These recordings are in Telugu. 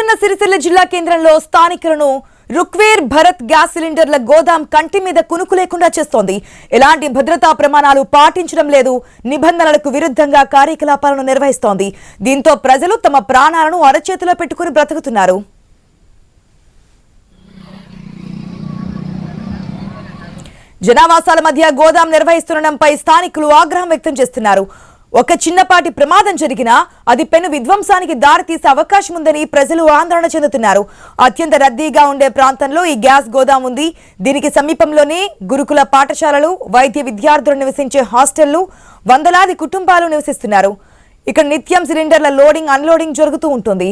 రాజన్న సిరిసిల్ల జిల్లా కేంద్రంలో స్థానికులను రుక్వేర్ భరత్ గ్యాస్ సిలిండర్ల గోదాం కంటి మీద కునుకు లేకుండా చేస్తోంది. ఎలాంటి భద్రతా ప్రమాణాలు పాటించడం లేదు, నిబంధనలకు విరుద్ధంగా కార్యకలాపాలను నిర్వహిస్తోంది. దీంతో ప్రజలు తమ ప్రాణాలను అరచేతిలో పెట్టుకుని బ్రతుకుతున్నారు. జనావాసాల మధ్య గోదాం నిర్వహిస్తుండడంపై స్థానికులు ఆగ్రహం వ్యక్తం చేస్తున్నారు. ఒక చిన్నపాటి ప్రమాదం జరిగినా అది పెను విధ్వంసానికి దారితీసే అవకాశం ఉందని ప్రజలు ఆందోళన చెందుతున్నారు. అత్యంత రద్దీగా ఉండే ప్రాంతంలో ఈ గ్యాస్ గోదాం ఉంది. దీనికి సమీపంలోనే గురుకుల పాఠశాలలు, వైద్య విద్యార్థులు నివసించే హాస్టళ్లు, వందలాది కుటుంబాలు నివసిస్తున్నారు. ఇక్కడ నిత్యం సిలిండర్ల లోడింగ్, అన్లోడింగ్ జరుగుతూ ఉంటుంది.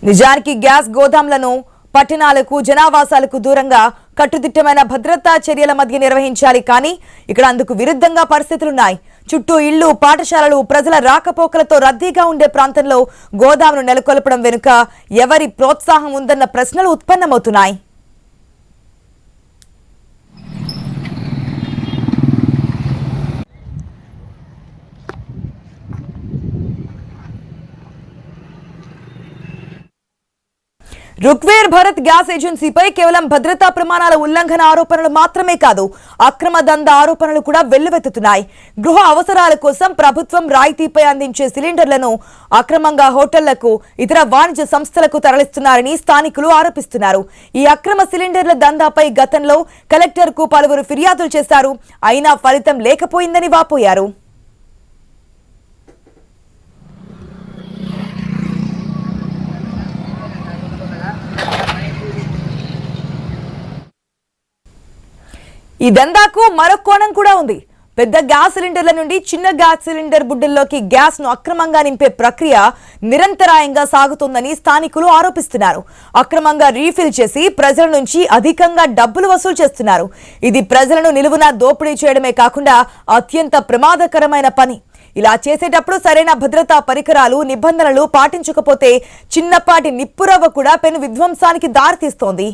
నిజానికి గ్యాస్ గోదాంలను పట్టణాలకు, జనావాసాలకు దూరంగా కట్టుదిట్టమైన భద్రతా చర్యల మధ్య నిర్వహించాలి. కానీ ఇక్కడ అందుకు విరుద్ధంగా పరిస్థితులున్నాయి. చుట్టూ ఇళ్లు, పాఠశాలలు, ప్రజల రాకపోకలతో రద్దీగా ఉండే ప్రాంతంలో గోదామును నెలకొల్పడం వెనుక ఎవరి ప్రోత్సాహం ఉందన్న ప్రశ్నలు ఉత్పన్నమవుతున్నాయి. రుక్వేర్ భరత్ గ్యాస్ ఏజెన్సీపై కేవలం భద్రతా ప్రమాణాల ఉల్లంఘన ఆరోపణలు మాత్రమే కాదు, అక్రమ దందా ఆరోపణలు కూడా వెల్లువెత్తుతున్నాయి. గృహ అవసరాల కోసం ప్రభుత్వం రాయితీపై అందించే సిలిండర్లను అక్రమంగా హోటళ్లకు, ఇతర వాణిజ్య సంస్థలకు తరలిస్తున్నారని స్థానికులు ఆరోపిస్తున్నారు. ఈ అక్రమ సిలిండర్ల దందాపై గతంలో కలెక్టర్కు పలువురు ఫిర్యాదులు చేశారు. అయినా ఫలితం లేకపోయిందని వాపోయారు. ఈ దందాకు మరో కోణం కూడా ఉంది. పెద్ద గ్యాస్ సిలిండర్ల నుండి చిన్న గ్యాస్ సిలిండర్ బుడ్డల్లోకి గ్యాస్ ను అక్రమంగా నింపే ప్రక్రియ నిరంతరాయంగా సాగుతోందని స్థానికులు ఆరోపిస్తున్నారు. అక్రమంగా రీఫిల్ చేసి ప్రజల నుంచి అధికంగా డబ్బులు వసూలు చేస్తున్నారు. ఇది ప్రజలను నిలువునా దోపిడీ చేయడమే కాకుండా అత్యంత ప్రమాదకరమైన పని. ఇలా చేసేటప్పుడు సరైన భద్రతా పరికరాలు, నిబంధనలు పాటించకపోతే చిన్నపాటి నిప్పురవ్వ కూడా పెను విధ్వంసానికి దారితీస్తోంది.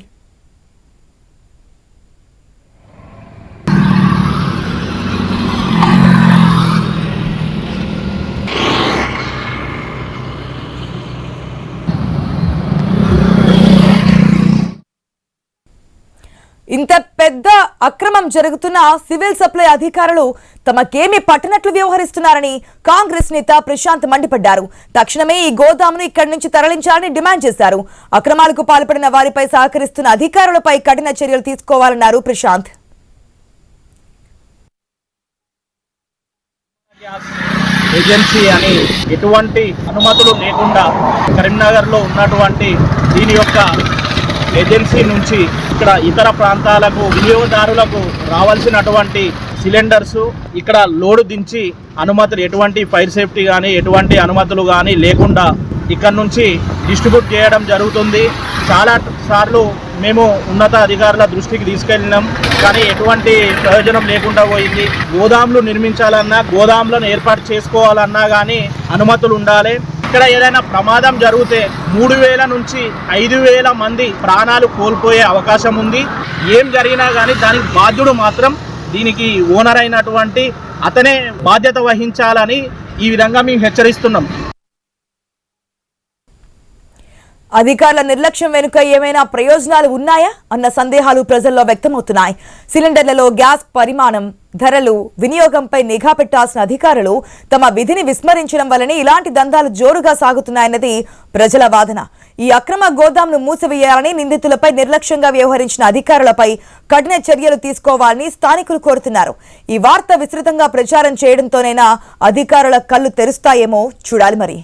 ఇంత పెద్ద అక్రమం జరుగుతున్న సివిల్ సప్లై అధికారులు తమకేమీ పట్టనట్లు వ్యవహరిస్తున్నారని కాంగ్రెస్ నేత ప్రశాంత్ మండిపడ్డారు. తక్షణమే ఈ గోదామును ఇక్కడి నుంచి తరలించాలని డిమాండ్ చేశారు. అక్రమాలకు పాల్పడిన వారిపై సహకరిస్తున్న అధికారులపై కఠిన చర్యలు తీసుకోవాలన్నారు ప్రశాంత్. ఏజెన్సీ అని ఎటువంటి అనుమతులు లేకుండా కరీంనగర్లో ఉన్నటువంటి దీని యొక్క ఏజెన్సీ నుంచి ఇక్కడ ఇతర ప్రాంతాలకు, వినియోగదారులకు రావాల్సినటువంటి సిలిండర్స్ ఇక్కడ లోడు దించి అనుమతులు, ఎటువంటి ఫైర్ సేఫ్టీ కానీ ఎటువంటి అనుమతులు కానీ లేకుండా ఇక్కడ నుంచి డిస్ట్రిబ్యూట్ చేయడం జరుగుతుంది. చాలా సార్లు మేము ఉన్నత అధికారుల దృష్టికి తీసుకెళ్ళినాం, కానీ ఎటువంటి ప్రయోజనం లేకుండా పోయింది. గోదాములు నిర్మించాలన్నా, గోదాములను ఏర్పాటు చేసుకోవాలన్నా కానీ అనుమతులు ఉండాలి. ఇక్కడ ఏదైనా ప్రమాదం జరిగితే 3000 నుంచి 5000 మంది ప్రాణాలు కోల్పోయే అవకాశం ఉంది. ఏం జరిగినా కానీ దానికి బాధ్యుడు మాత్రం దీనికి ఓనర్ అయినటువంటి అతనే బాధ్యత వహించాలని ఈ విధంగా మేము హెచ్చరిస్తున్నాం. అధికారుల నిర్లక్ష్యం వెనుక ఏమైనా ప్రయోజనాలు ఉన్నాయా అన్న సందేహాలు ప్రజల్లో వ్యక్తమవుతున్నాయి. సిలిండర్లలో గ్యాస్ పరిమాణం, ధరలు, వినియోగంపై నిఘా పెట్టాల్సిన అధికారులు తమ విధిని విస్మరించడం వల్లనే ఇలాంటి దందాలు జోరుగా సాగుతున్నాయన్నది ప్రజల వాదన. ఈ అక్రమ గోదాంను మూసివేయాలని, నిందితులపై నిర్లక్ష్యంగా వ్యవహరించిన అధికారులపై కఠిన చర్యలు తీసుకోవాలని స్థానికులు కోరుతున్నారు. ఈ వార్త విస్తృతంగా ప్రచారం చేయడంతోనైనా అధికారుల కళ్ళు తెరుస్తాయేమో చూడాలి మరి.